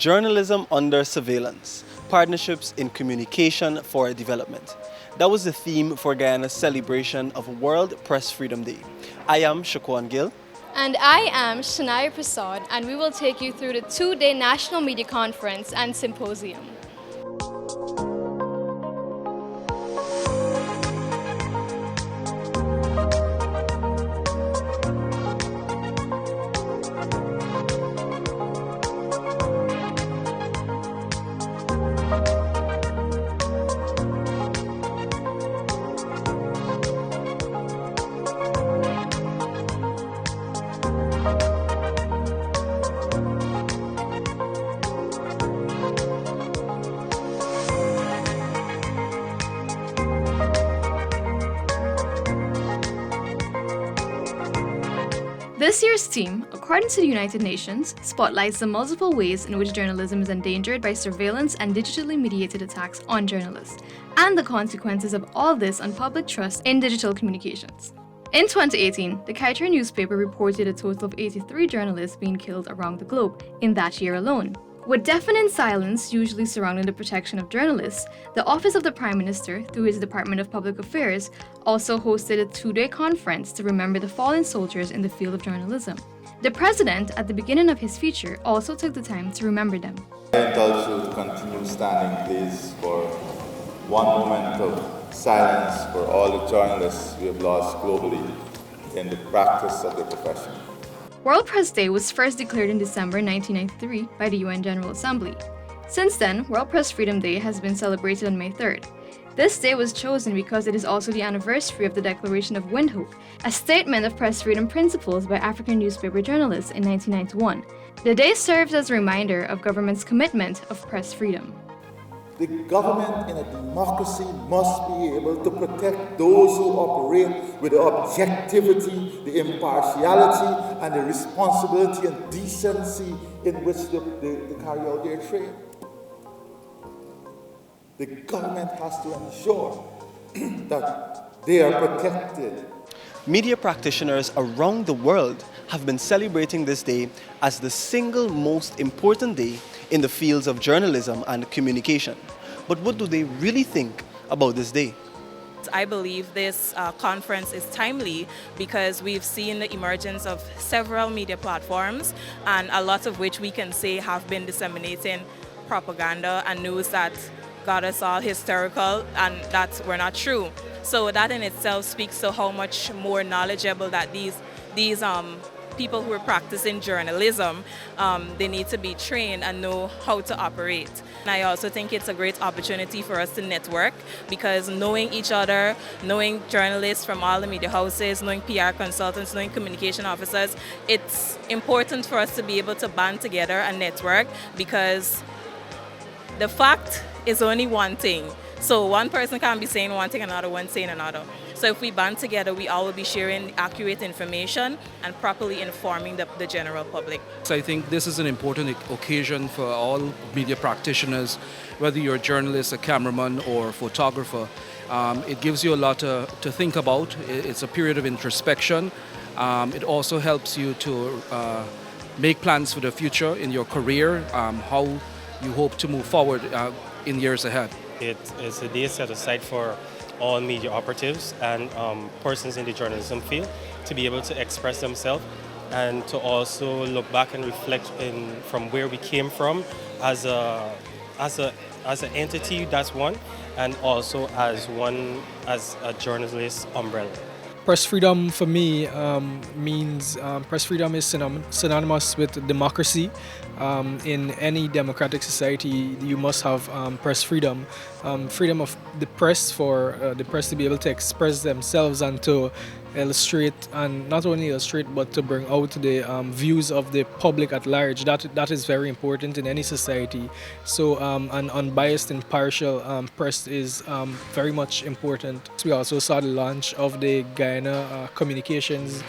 Journalism under surveillance, partnerships in communication for development. That was the theme for Guyana's celebration of World Press Freedom Day. I am Shaquan Gill. And I am Shania Prasad, and we will take you through the two-day National Media Conference and Symposium. This year's theme, according to the United Nations, spotlights the multiple ways in which journalism is endangered by surveillance and digitally mediated attacks on journalists, and the consequences of all this on public trust in digital communications. In 2018, the Kaiser newspaper reported a total of 83 journalists being killed around the globe in that year alone. With deafening silence usually surrounding the protection of journalists, the Office of the Prime Minister, through its Department of Public Affairs, also hosted a two-day conference to remember the fallen soldiers in the field of journalism. The President, at the beginning of his speech, also took the time to remember them. I indulge you to continue standing, please, for one moment of silence for all the journalists we have lost globally in the practice of their profession. World Press Day was first declared in December 1993 by the UN General Assembly. Since then, World Press Freedom Day has been celebrated on May 3rd. This day was chosen because it is also the anniversary of the Declaration of Windhoek, a statement of press freedom principles by African newspaper journalists in 1991. The day serves as a reminder of government's commitment of press freedom. The government in a democracy must be able to protect those who operate with the objectivity, the impartiality, and the responsibility and decency in which they carry out their trade. The government has to ensure that they are protected. Media practitioners around the world have been celebrating this day as the single most important day in the fields of journalism and communication. But what do they really think about this day? I believe this conference is timely because we've seen the emergence of several media platforms, and a lot of which we can say have been disseminating propaganda and news that got us all hysterical and that were not true. So that in itself speaks to how much more knowledgeable that these people who are practicing journalism, they need to be trained and know how to operate. And I also think it's a great opportunity for us to network, because knowing each other, knowing journalists from all the media houses, knowing PR consultants, knowing communication officers, it's important for us to be able to band together and network, because the fact is only one thing. So one person can't be saying one thing, another one saying another. So if we band together, we all will be sharing accurate information and properly informing the general public. So I think this is an important occasion for all media practitioners, whether you're a journalist, a cameraman, or photographer. It gives you a lot to think about. It's a period of introspection. It also helps you to make plans for the future in your career, how you hope to move forward in years ahead. It is a day set aside for all media operatives and persons in the journalism field to be able to express themselves and to also look back and reflect from where we came from as an entity, that's one, and also as a journalist umbrella. Press freedom for me means press freedom is synonymous with democracy. In any democratic society, you must have press freedom. Freedom of the press for the press to be able to express themselves and to illustrate, and not only illustrate but to bring out the views of the public at large. That is very important in any society. So an unbiased, impartial press is very much important. We also saw the launch of the Guyana Communications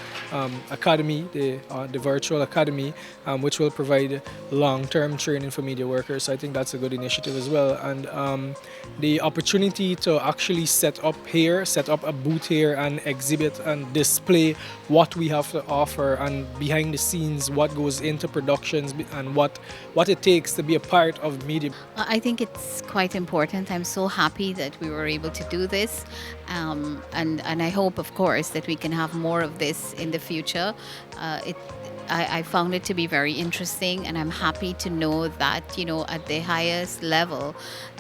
Academy, the virtual academy, which will provide long-term training for media workers. So I think that's a good initiative as well. And the opportunity to actually set up a booth here and exhibit and display what we have to offer, and behind the scenes what goes into productions and what it takes to be a part of media. I think it's quite important. I'm so happy that we were able to do this, and I hope, of course, that we can have more of this in the future. I found it to be very interesting, and I'm happy to know that, at the highest level,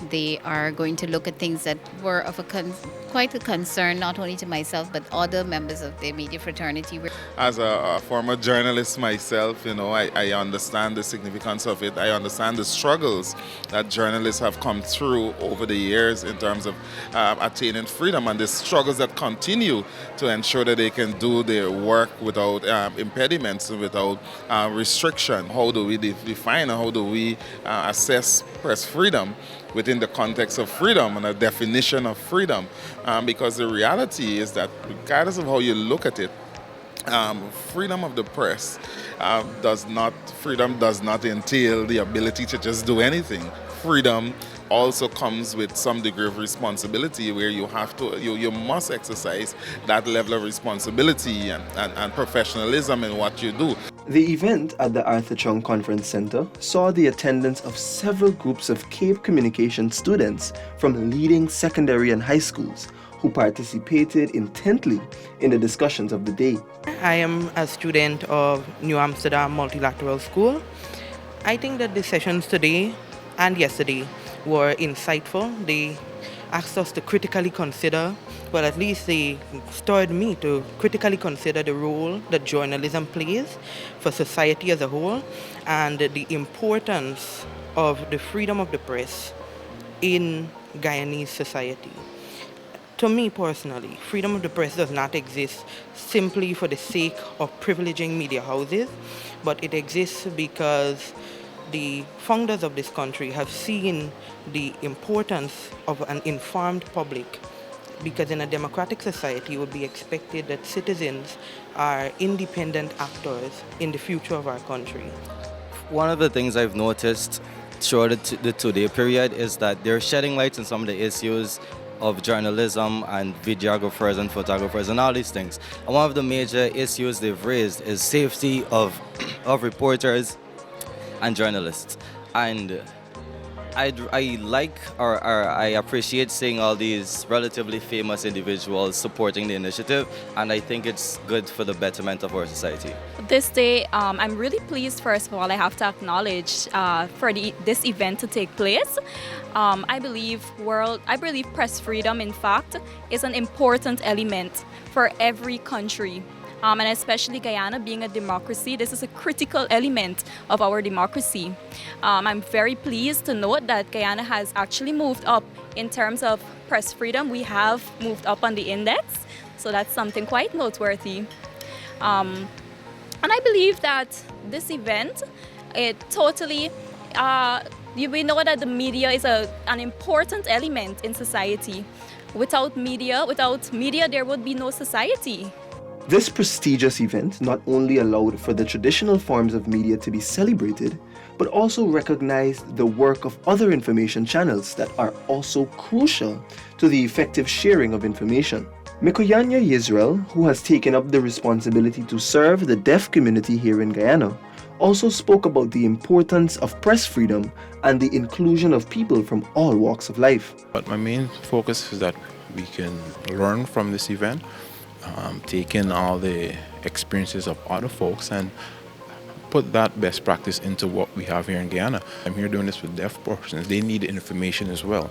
they are going to look at things that were of quite a concern, not only to myself, but other members of the media fraternity. As a former journalist myself, I understand the significance of it. I understand the struggles that journalists have come through over the years in terms of attaining freedom, and the struggles that continue to ensure that they can do their work without impediments, without restriction. How do we define and how do we assess press freedom within the context of freedom and a definition of freedom? Because the reality is that regardless of how you look at it, freedom of the press does not entail the ability to just do anything. Freedom also comes with some degree of responsibility, where you must exercise that level of responsibility and professionalism in what you do. The event at the Arthur Chung Conference Center saw the attendance of several groups of Cape Communication students from leading secondary and high schools who participated intently in the discussions of the day. I am a student of New Amsterdam Multilateral School. I think that the sessions today and yesterday were insightful. They asked us to critically consider, well, at least they stirred me to critically consider the role that journalism plays for society as a whole, and the importance of the freedom of the press in Guyanese society. To me personally, freedom of the press does not exist simply for the sake of privileging media houses, but it exists because the founders of this country have seen the importance of an informed public, because in a democratic society it would be expected that citizens are independent actors in the future of our country. One of the things I've noticed throughout the two-day period is that they're shedding light on some of the issues of journalism and videographers and photographers and all these things. And one of the major issues they've raised is safety of reporters and journalists. And I appreciate seeing all these relatively famous individuals supporting the initiative, and I think it's good for the betterment of our society. This day, I'm really pleased. First of all, I have to acknowledge for this event to take place. I believe press freedom, in fact, is an important element for every country. And especially Guyana being a democracy, this is a critical element of our democracy. I'm very pleased to note that Guyana has actually moved up in terms of press freedom. We have moved up on the index, so that's something quite noteworthy. And I believe that this event, it totally, we know that the media is an important element in society. Without media, there would be no society. This prestigious event not only allowed for the traditional forms of media to be celebrated, but also recognized the work of other information channels that are also crucial to the effective sharing of information. Mikoyanya Yisrael, who has taken up the responsibility to serve the deaf community here in Guyana, also spoke about the importance of press freedom and the inclusion of people from all walks of life. But my main focus is that we can learn from this event, take in all the experiences of other folks and put that best practice into what we have here in Guyana. I'm here doing this with deaf persons. They need information as well.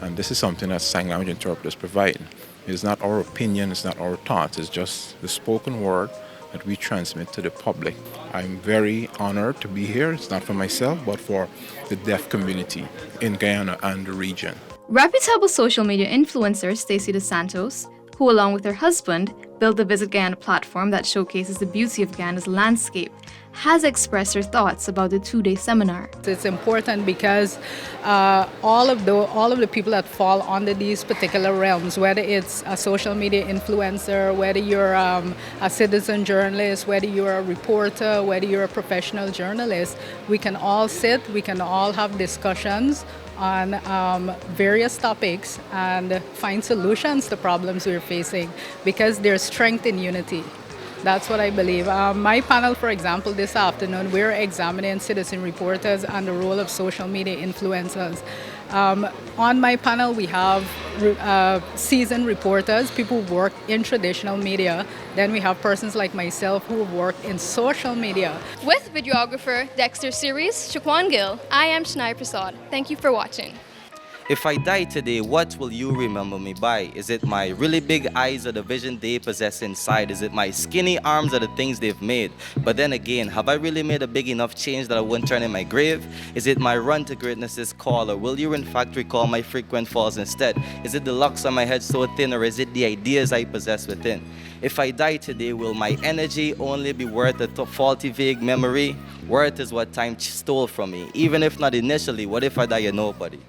And this is something that sign language interpreters provide. It's not our opinion, it's not our thoughts, it's just the spoken word that we transmit to the public. I'm very honored to be here. It's not for myself, but for the deaf community in Guyana and the region. Reputable social media influencer Stacey Dos Santos, who along with her husband built the Visit Guyana platform that showcases the beauty of Guyana's landscape, has expressed her thoughts about the two-day seminar. It's important because all of the people that fall under these particular realms, whether it's a social media influencer, whether you're a citizen journalist, whether you're a reporter, whether you're a professional journalist, we can all sit, we can all have discussions on various topics and find solutions to problems we're facing, because there's strength in unity. That's what I believe. My panel, for example, this afternoon, we're examining citizen reporters and the role of social media influencers. On my panel, we have seasoned reporters, people who work in traditional media. Then we have persons like myself who work in social media. With videographer Dexter Series, Shaquan Gill, I am Shania Prasad. Thank you for watching. If I die today, what will you remember me by? Is it my really big eyes or the vision they possess inside? Is it my skinny arms or the things they've made? But then again, have I really made a big enough change that I won't turn in my grave? Is it my run to greatness's call, or will you in fact recall my frequent falls instead? Is it the locks on my head so thin, or is it the ideas I possess within? If I die today, will my energy only be worth a faulty vague memory? Worth is what time stole from me. Even if not initially, what if I die a nobody?